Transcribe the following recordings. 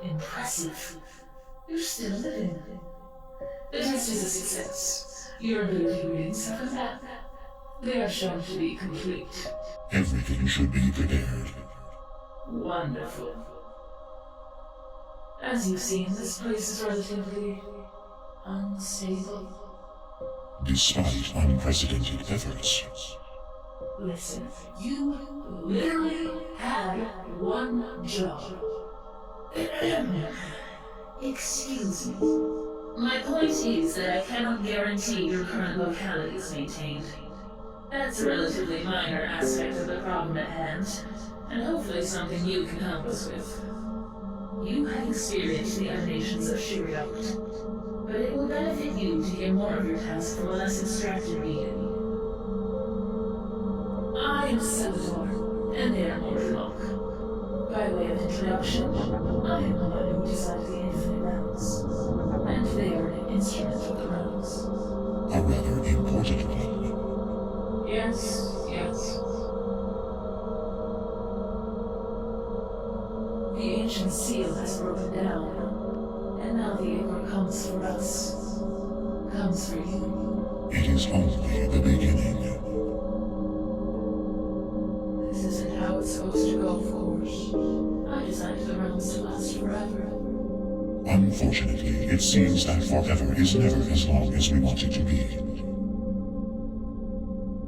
Impressive. You're still living. The test is a success. Your ability readings have come back. They are shown to be complete. Everything should be prepared. Wonderful. As you've seen, this place is relatively unstable. Despite unprecedented efforts. Listen, you literally had one job. Excuse me. My point is that I cannot guarantee your current locality is maintained. That's a relatively minor aspect of the problem at hand, and hopefully something you can help us with. You have experienced the emanations of Shiriot, but it will benefit you to hear more of your task from a less extracted being. I am Salvador, and they are Mortlock. By way of introduction, I am the one who designed the infinite realms, and they are an instrument of the realms. A rather important one. Yes. The ancient seal has broken down, and now the Ichor comes for us. Comes for you. It is only the beginning. This isn't how it's supposed to go, of course. I designed the realms to last forever. Unfortunately, it seems that forever is never as long as we want it to be.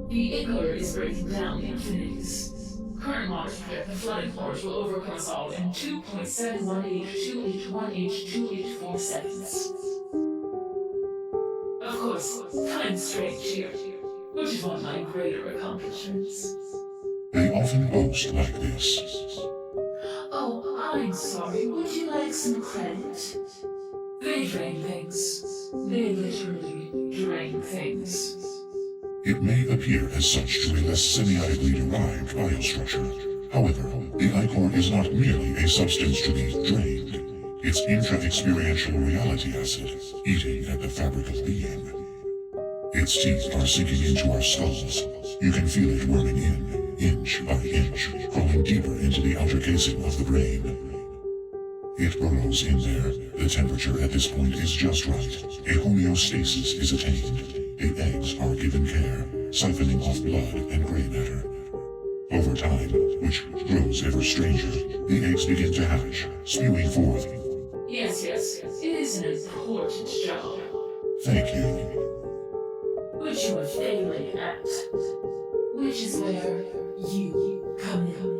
The Ichor is breaking down the infinities. Current models predict the flooding horrors will overcome us all in 2.718281828 seconds. Of course, time's strange here, which is one of my greater accomplishments. They often boast like this. Oh, I'm sorry. Would you like some credit? They drain things. They literally drain things. It may appear as such to a less semiotically derived biostructure. However, the ichor is not merely a substance to be drained. It's intra-experiential reality acid, eating at the fabric of being. Its teeth are sinking into our skulls. You can feel it worming in, inch by inch, crawling deeper into the outer casing of the brain. It burrows in there. The temperature at this point is just right. A homeostasis is attained. The eggs are given care, siphoning off blood and gray matter. over time, which grows ever stranger, the eggs begin to hatch, spewing forth. Yes, it is an important job, Thank you. which you are failing at. Which is where you come in.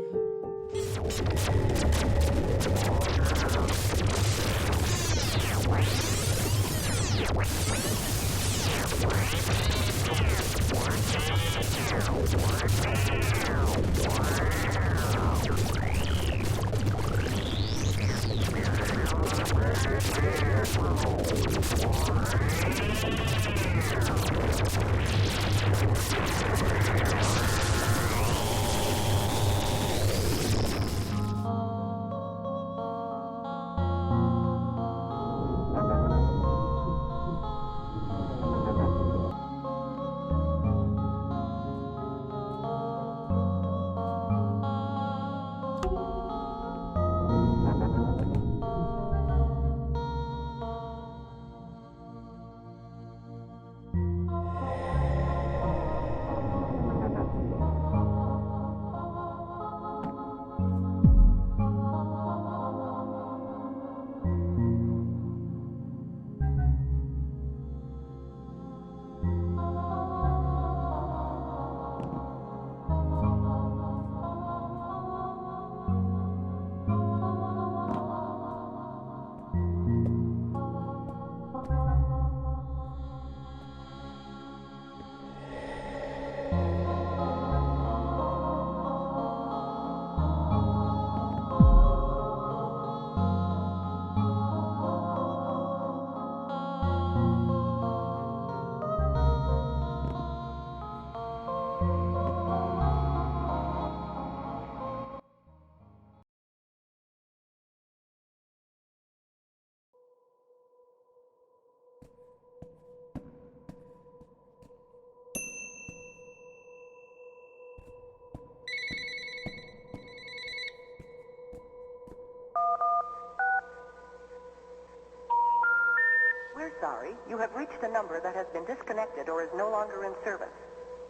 We're sorry. You have reached a number that has been disconnected or is no longer in service.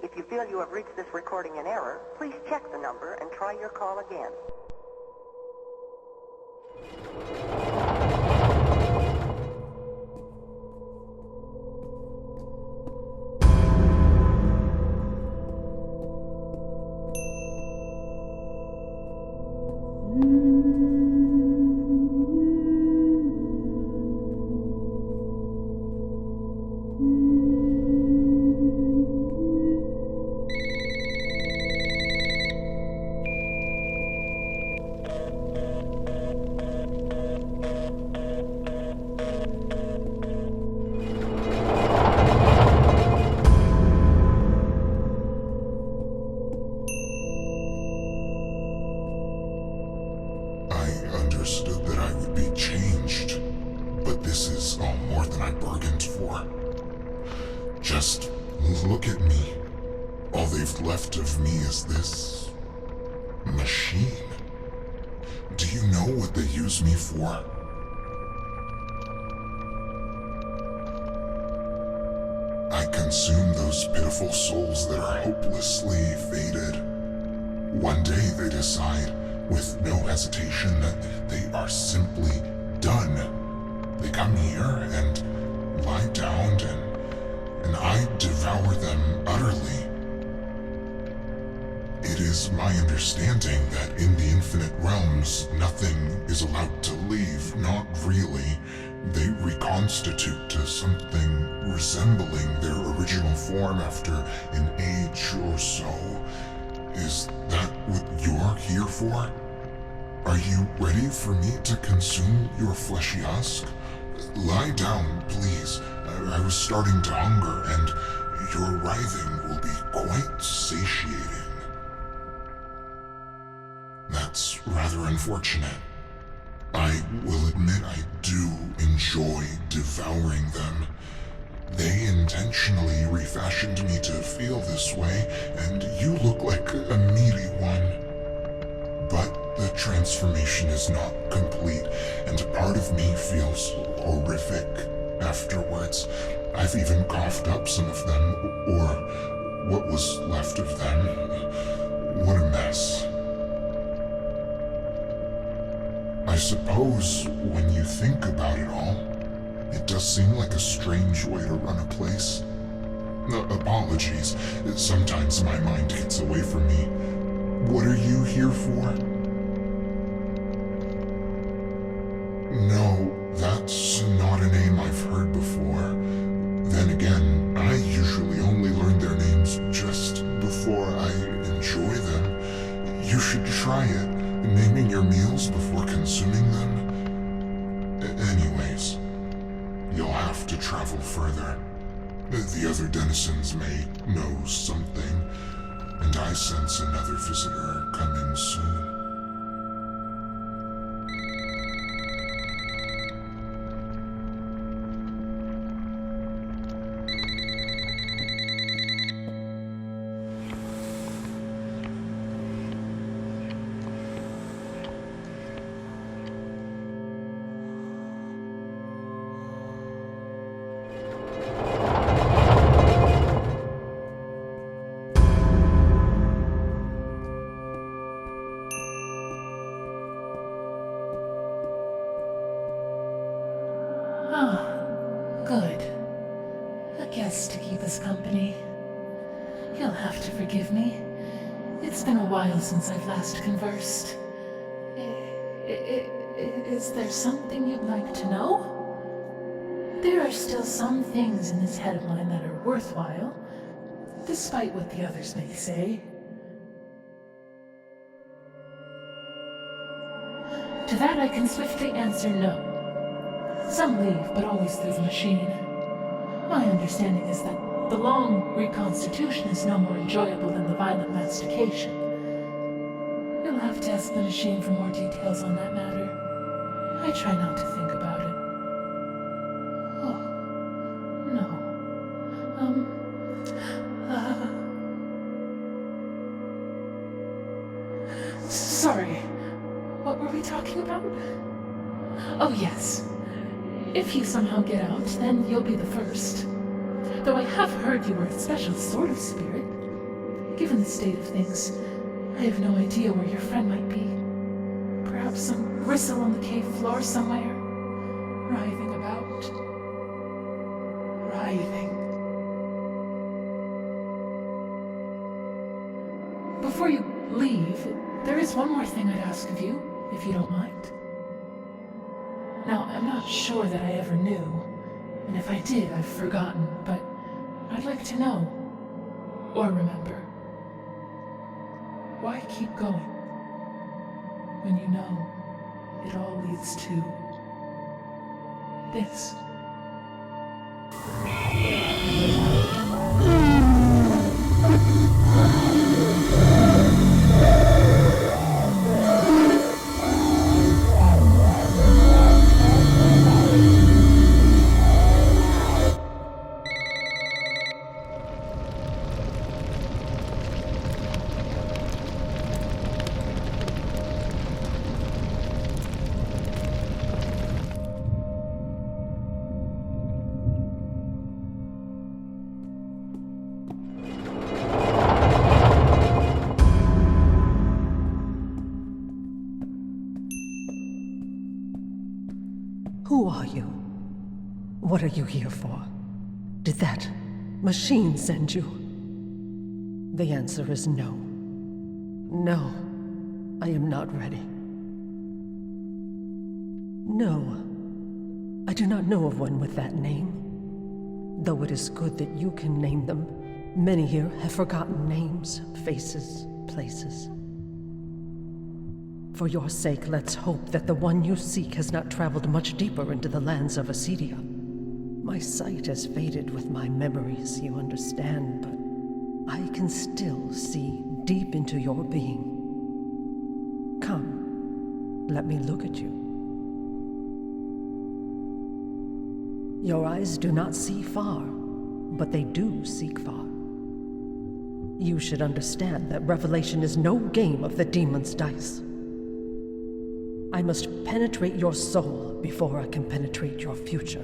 If you feel you have reached this recording in error, please check the number and try your call again. Understood that I would be changed, but this is all more than I bargained for. Just look at me. All they've left of me is this machine. Do you know what they use me for? I consume those pitiful souls that are hopelessly faded. One day they decide, with no hesitation, that they are simply done. They come here and lie down and I devour them utterly. It is my understanding that in the infinite realms, nothing is allowed to leave, not really. They reconstitute to something resembling their original form after an age or so. Is that what you're here for? Are you ready for me to consume your fleshy husk? Lie down, please. I was starting to hunger, and your writhing will be quite satiating. That's rather unfortunate. I will admit I do enjoy devouring them. They intentionally refashioned me to feel this way, and you look like a meaty one. But the transformation is not complete, and a part of me feels horrific afterwards. I've even coughed up some of them, or what was left of them. What a mess. I suppose when you think about it all, it does seem like a strange way to run a place. Apologies, sometimes my mind gets away from me. What are you here for? No, that's not a name I've heard before. Then again, I usually only learn their names just before I enjoy them. You should try it, naming your meals before consuming them. Anyways, you'll have to travel further. The other denizens may know something, and I sense another visitor coming soon. Good. A guest to keep us company. You'll have to forgive me. It's been a while since I've last conversed. Is there something you'd like to know? There are still some things in this head of mine that are worthwhile, despite what the others may say. To that I can swiftly answer no. Some leave, but always through the machine. My understanding is that the long reconstitution is no more enjoyable than the violent mastication. You'll have to ask the machine for more details on that matter. I try not to think about it. Oh, no. Sorry. What were we talking about? Oh, yes. If you somehow get out, then you'll be the first. Though I have heard you were a special sort of spirit. Given the state of things, I have no idea where your friend might be. Perhaps some gristle on the cave floor somewhere, writhing about. Writhing. Before you leave, there is one more thing I'd ask of you, if you don't mind. Now, I'm not sure that I ever knew, and if I did, I've forgotten, but I'd like to know, or remember. Why keep going, when you know it all leads to this? Who are you? What are you here for? Did that machine send you? The answer is no. No, I am not ready. No, I do not know of one with that name. Though it is good that you can name them, many here have forgotten names, faces, places. For your sake, let's hope that the one you seek has not traveled much deeper into the lands of Acedia. My sight has faded with my memories, you understand, but I can still see deep into your being. Come, let me look at you. Your eyes do not see far, but they do seek far. You should understand that revelation is no game of the demon's dice. I must penetrate your soul before I can penetrate your future.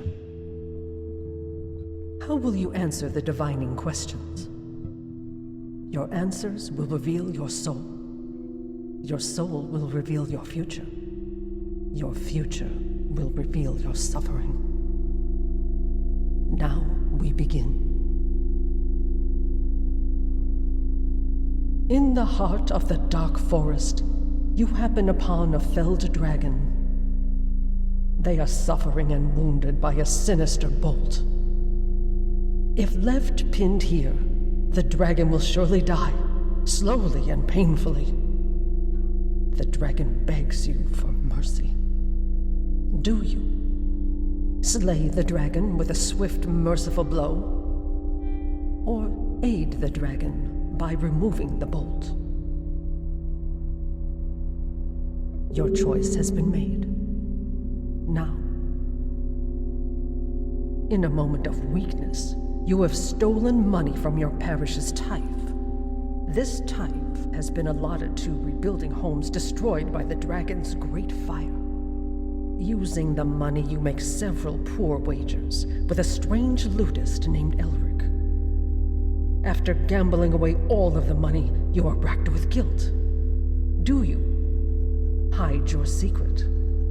How will you answer the divining questions? Your answers will reveal your soul. Your soul will reveal your future. Your future will reveal your suffering. Now we begin. In the heart of the dark forest, you happen upon a felled dragon. They are suffering and wounded by a sinister bolt. If left pinned here, the dragon will surely die, slowly and painfully. The dragon begs you for mercy. Do you slay the dragon with a swift, merciful blow? Or aid the dragon by removing the bolt? Your choice has been made. Now, in a moment of weakness, you have stolen money from your parish's tithe. This tithe has been allotted to rebuilding homes destroyed by the dragon's great fire. Using the money, you make several poor wagers with a strange ludist named Elric. After gambling away all of the money, you are racked with guilt. Do you hide your secret,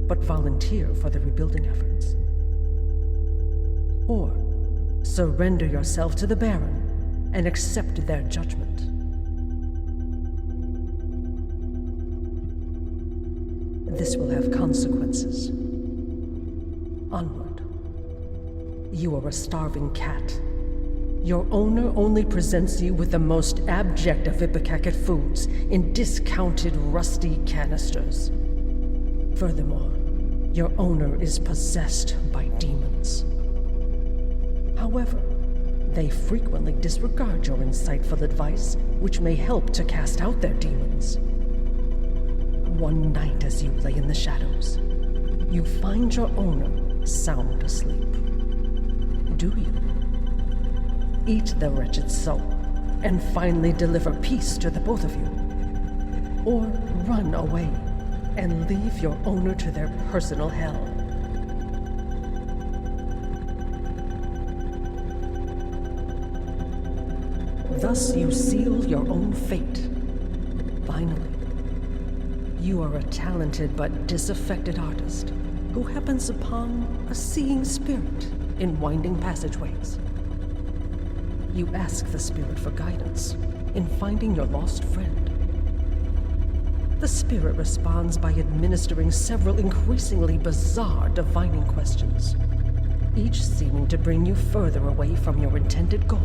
but volunteer for the rebuilding efforts? Or surrender yourself to the Baron and accept their judgment? This will have consequences. Onward. You are a starving cat. Your owner only presents you with the most abject of ipecac foods in discounted rusty canisters. Furthermore, your owner is possessed by demons. However, they frequently disregard your insightful advice, which may help to cast out their demons. One night as you lay in the shadows, you find your owner sound asleep. Do you eat the wretched soul and finally deliver peace to the both of you? Or run away and leave your owner to their personal hell? Thus you seal your own fate. Finally, you are a talented but disaffected artist who happens upon a seeing spirit in winding passageways. You ask the spirit for guidance in finding your lost friend. The spirit responds by administering several increasingly bizarre divining questions, each seeming to bring you further away from your intended goal.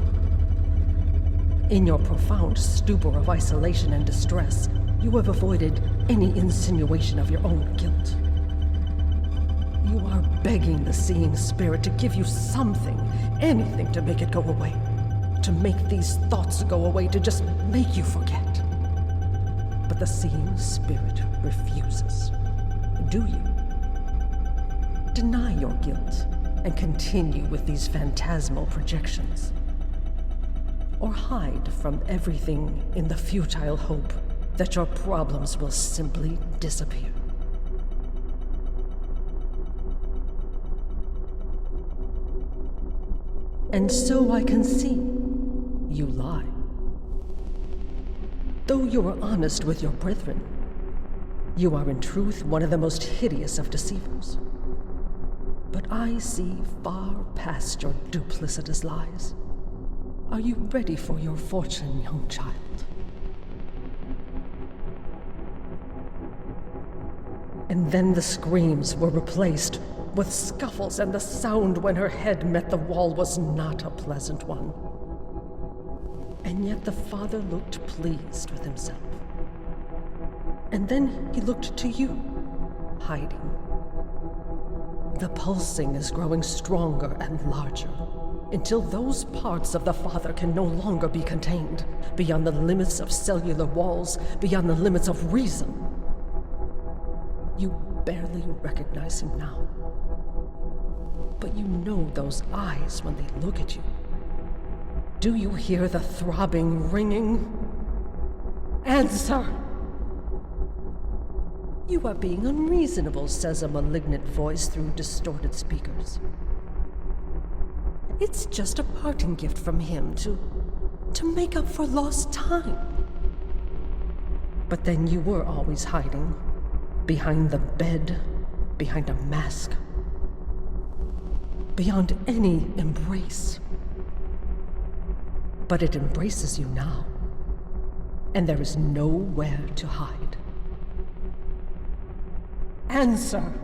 In your profound stupor of isolation and distress, you have avoided any insinuation of your own guilt. You are begging the seeing spirit to give you something, anything to make it go away, to make these thoughts go away, to just make you forget. But the seeing spirit refuses. Do you deny your guilt and continue with these phantasmal projections? Or hide from everything in the futile hope that your problems will simply disappear? And so I can see you lie. Though you are honest with your brethren, you are in truth one of the most hideous of deceivers. But I see far past your duplicitous lies. Are you ready for your fortune, young child? And then the screams were replaced with scuffles, and the sound when her head met the wall was not a pleasant one. And yet the father looked pleased with himself. And then he looked to you, hiding. The pulsing is growing stronger and larger, until those parts of the father can no longer be contained, beyond the limits of cellular walls, beyond the limits of reason. You barely recognize him now. But you know those eyes when they look at you. Do you hear the throbbing, ringing? Answer! You are being unreasonable, says a malignant voice through distorted speakers. It's just a parting gift from him to to make up for lost time. But then you were always hiding. Behind the bed, behind a mask. Beyond any embrace. But it embraces you now. And there is nowhere to hide. Answer!